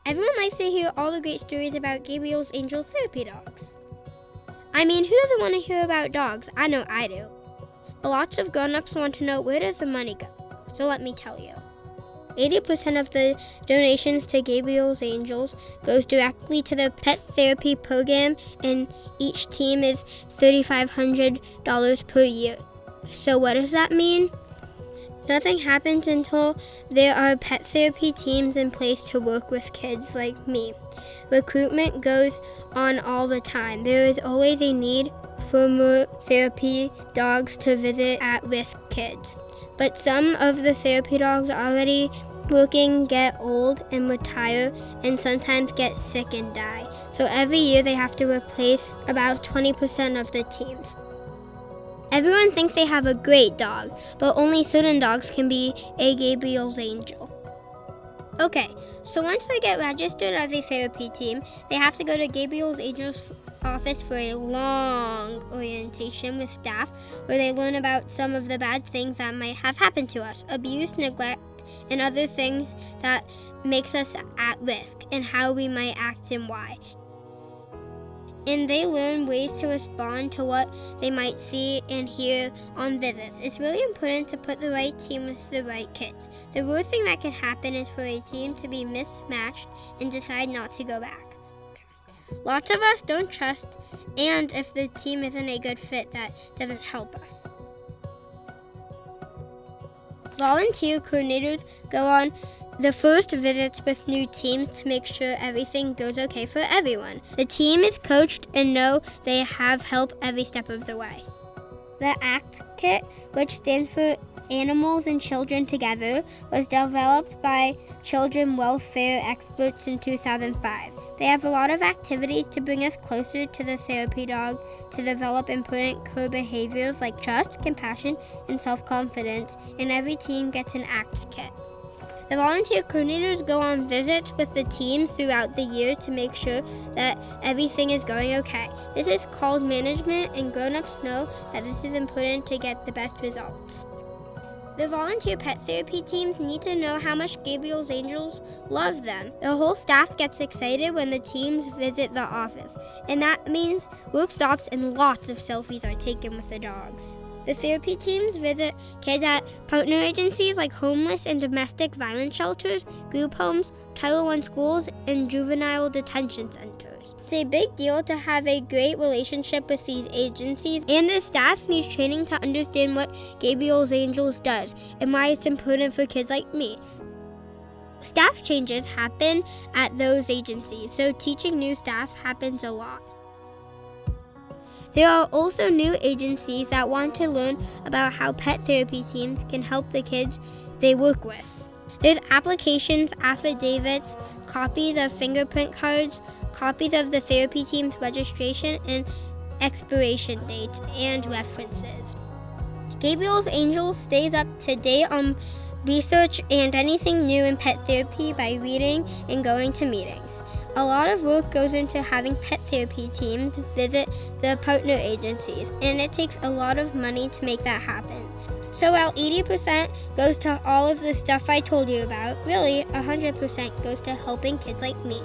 Everyone likes to hear all the great stories about Gabriel's Angel therapy dogs. I mean, who doesn't want to hear about dogs? I know I do. But lots of grown-ups want to know, where does the money go? So let me tell you. 80% of the donations to Gabriel's Angels goes directly to the pet therapy program, and each team is $3,500 per year. So what does that mean? Nothing happens until there are pet therapy teams in place to work with kids like me. Recruitment goes on all the time. There is always a need for more therapy dogs to visit at-risk kids. But some of the therapy dogs already working get old and retire, and sometimes get sick and die. So every year they have to replace about 20% of the teams. Everyone thinks they have a great dog, but only certain dogs can be a Gabriel's Angel. Okay, so once they get registered as a therapy team, they have to go to Gabriel's Angels office for a long orientation with staff, where they learn about some of the bad things that might have happened to us, abuse, neglect, and other things that makes us at risk, and how we might act and why. And they learn ways to respond to what they might see and hear on visits. It's really important to put the right team with the right kids. The worst thing that can happen is for a team to be mismatched and decide not to go back. Lots of us don't trust, and if the team isn't a good fit, that doesn't help us. Volunteer coordinators go on the first visits with new teams to make sure everything goes okay for everyone. The team is coached and know they have help every step of the way. The ACT kit, which stands for Animals and Children Together, was developed by children welfare experts in 2005. They have a lot of activities to bring us closer to the therapy dog, to develop important core behaviors like trust, compassion, and self-confidence, and every team gets an ACT kit. The volunteer coordinators go on visits with the team throughout the year to make sure that everything is going okay. This is called management, and grown-ups know that this is important to get the best results. The volunteer pet therapy teams need to know how much Gabriel's Angels love them. The whole staff gets excited when the teams visit the office, and that means work stops and lots of selfies are taken with the dogs. The therapy teams visit kids at partner agencies like homeless and domestic violence shelters, group homes, Title I schools, and juvenile detention centers. It's a big deal to have a great relationship with these agencies, and the staff needs training to understand what Gabriel's Angels does and why it's important for kids like me. Staff changes happen at those agencies, so teaching new staff happens a lot. There are also new agencies that want to learn about how pet therapy teams can help the kids they work with. There's applications, affidavits, copies of fingerprint cards, copies of the therapy team's registration and expiration dates, and references. Gabriel's Angels stays up to date on research and anything new in pet therapy by reading and going to meetings. A lot of work goes into having pet therapy teams visit the partner agencies, and it takes a lot of money to make that happen. So while 80% goes to all of the stuff I told you about, really 100% goes to helping kids like me.